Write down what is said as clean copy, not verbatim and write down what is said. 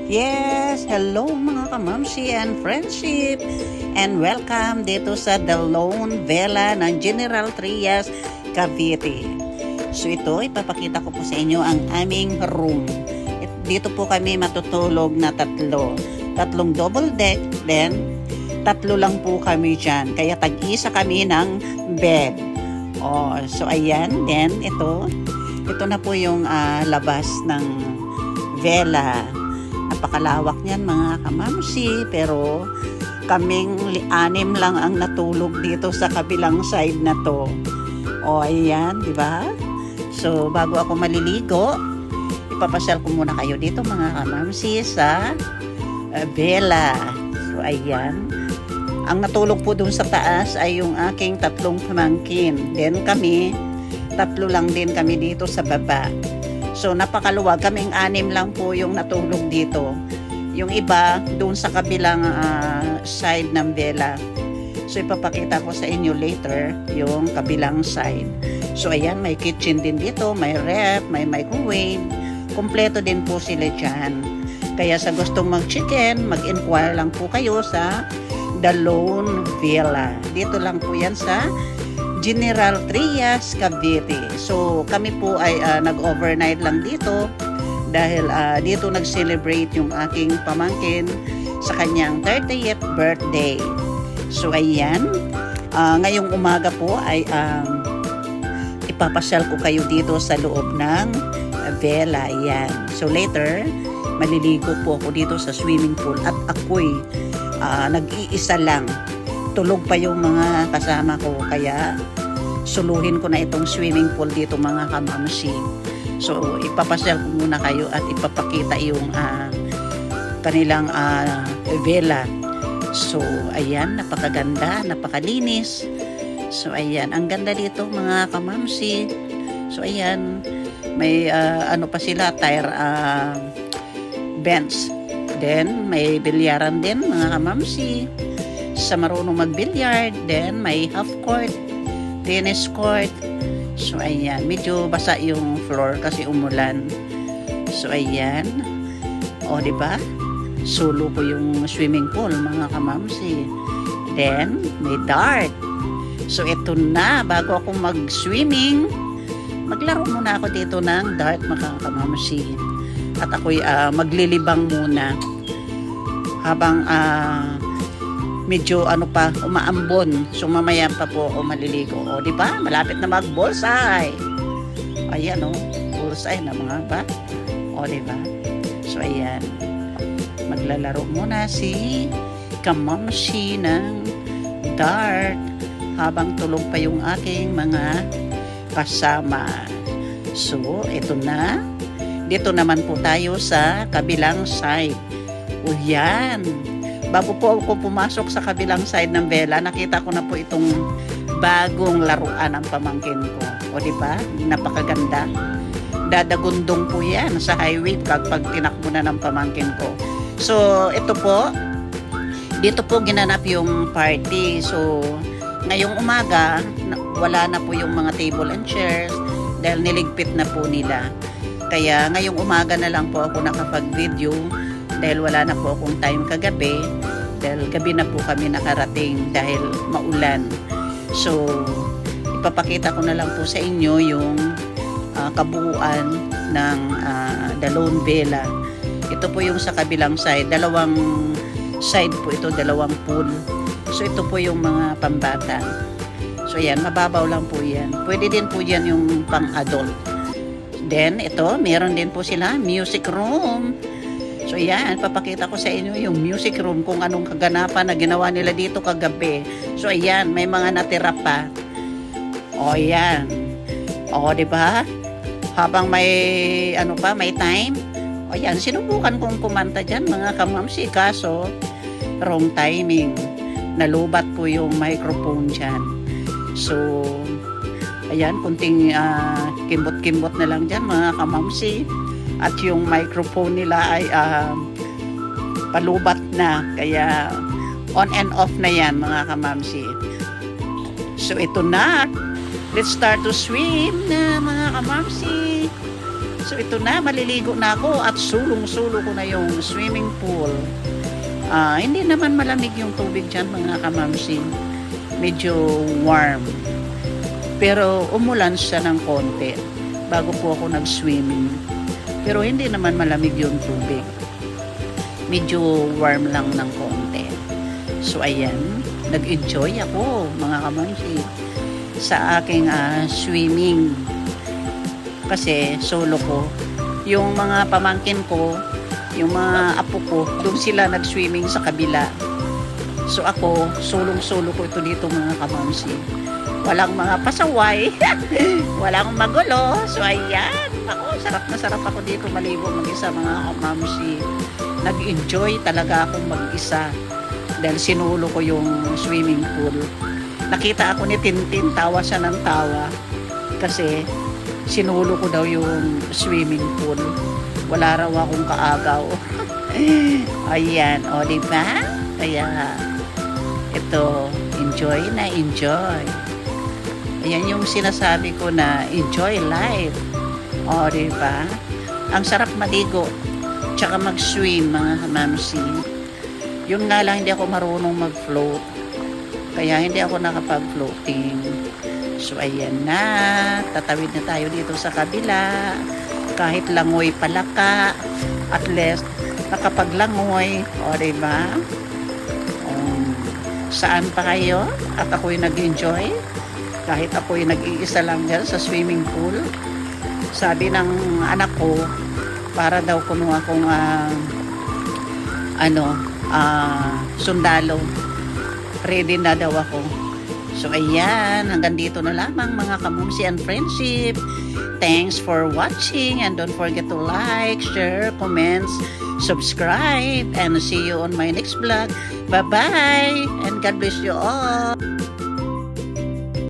Yes, hello mga kamamsi and friendship and welcome dito sa The Lone Villa ng General Trias, Cavite. So ito, ipapakita ko po sa inyo ang aming room. Dito po kami matutulog na tatlong double deck, then tatlo lang po kami dyan. Kaya tag-isa kami ng bed. So ayan, then ito na po yung labas ng villa. Napakalawak niyan mga kamamsi, pero kaming anim lang ang natulog dito sa kabilang side na to. Ayan, di ba? So bago ako maliligo, ipapasyal ko muna kayo dito mga kamamsi sa villa. So ayan, ang natulog po dun sa taas ay yung aking tatlong pamangkin. Then kami, tatlo lang din kami dito sa baba. So napakaluwag, kaming anim lang po yung natulog dito. Yung iba doon sa kabilang side ng villa. So ipapakita ko sa inyo later yung kabilang side. So ayan, may kitchen din dito, may ref, may microwave. Kompleto din po sila dyan. Kaya sa gustong mag-chicken, mag-inquire lang po kayo sa The Lone Villa. Dito lang po yan sa General Trias, Cavite. So kami po ay nag-overnight lang dito dahil dito nag-celebrate yung aking pamangkin sa kanyang 30th birthday. So ayan, ngayong umaga po ay ipapasyal ko kayo dito sa loob ng villa. Ayan. So later, maliligo po ako dito sa swimming pool at ako'y nag-iisa lang. Tulog pa yung mga kasama ko, kaya suluhin ko na itong swimming pool dito mga kamamsi. So ipapasyal ko muna kayo at ipapakita yung kanilang villa. So ayan, napakaganda, napakalinis. So ayan, ang ganda dito mga kamamsi. So ayan, may ano pa sila, tire bench. Then may bilyaran din mga kamamsi. Sa marunong mag-billiard, then may half court, tennis court. So ayan, medyo basa yung floor kasi umulan. So ayan, di ba? Solo ko yung swimming pool mga kamamsi. Then may dart. So ito na, bago ako mag-swimming, maglaro muna ako dito ng dart mga kamamsi. At ako'y maglilibang muna habang medyo umaambon. So mamaya pa po ako maliligo. Di ba? Malapit na mag-bullseye. Ayan bullseye na mga ba? Di ba? So ayan. Maglalaro muna si kamamsi ng dart habang tulog pa yung aking mga kasama. So ito na. Dito naman po tayo sa kabilang side. Yan. Bago po ako pumasok sa kabilang side ng villa, nakita ko na po itong bagong laruan ng pamangkin ko. Di ba? Napakaganda. Dadagundong po yan sa highway kapag tinakbo na ng pamangkin ko. So, ito po, dito po ginanap yung party. So, ngayong umaga, wala na po yung mga table and chairs dahil niligpit na po nila. Kaya ngayong umaga na lang po ako nakapag-video dahil wala na po akong time kagabi, dahil gabi na po kami nakarating dahil maulan. So ipapakita ko na lang po sa inyo yung kabuuan ng The Lone Villa. Ito po yung sa kabilang side, dalawang side po ito, dalawang pool. So ito po yung mga pambata. So ayan, mababaw lang po yan. Pwede din po yan yung pang-adult. Then ito, meron din po sila music room. So yan, papakita ko sa inyo yung music room, kung anong kaganapan na ginawa nila dito kagabi. So ayan, may mga natira pa. Yan. Di ba? Habang may may time. Yan, sinubukan kong kumanta dyan mga kamamsi, kaso wrong timing. Nalubat po yung microphone dyan. So ayan, kunting kimbot-kimbot na lang dyan mga kamamsi. At yung microphone nila ay palubat na. Kaya on and off na yan mga kamamsi. So ito na. Let's start to swim na mga kamamsi. So ito na, maliligo na ako at sulong-sulo ko na yung swimming pool. Hindi naman malamig yung tubig dyan mga kamamsi. Medyo warm. Pero umulan siya ng konti bago po ako nag-swimming. Pero hindi naman malamig yung tubig. Medyo warm lang ng konti. So ayan, nag-enjoy ako mga kamamsi sa aking swimming. Kasi solo ko. Yung mga pamangkin ko, yung mga apo ko, doon sila nag-swimming sa kabila. So ako, solong-solo ko ito dito mga kamamsi. Walang mga pasaway, walang magulo. So ayan, ako, sarap na sarap ako dito maligo mag-isa mga kamamsi. Nag-enjoy talaga akong mag-isa dahil sinulo ko yung swimming pool. Nakita ako ni Tintin, tawa siya ng tawa kasi sinulo ko daw yung swimming pool. Wala raw akong kaagaw. Ayan, o diba? Kaya ito, enjoy na enjoy. Ayan yung sinasabi ko na enjoy life. O diba? Ang sarap maligo tsaka mag-swim mga mamsi. Yun nga lang, hindi ako marunong mag-float. Kaya hindi ako nakapag-floating. So ayan na, tatawid na tayo dito sa kabila. Kahit langoy palaka, at least nakapaglangoy. O diba? Saan pa kayo? At ako'y nag-enjoy. Kahit ako'y nag-iisa lang dyan sa swimming pool. Sabi ng anak ko, para daw kuno akong sundalo. Ready na daw ako. So ayan, hanggang dito na lamang mga kamumsi and friendship. Thanks for watching and don't forget to like, share, comments, subscribe, and see you on my next vlog. Bye-bye and God bless you all.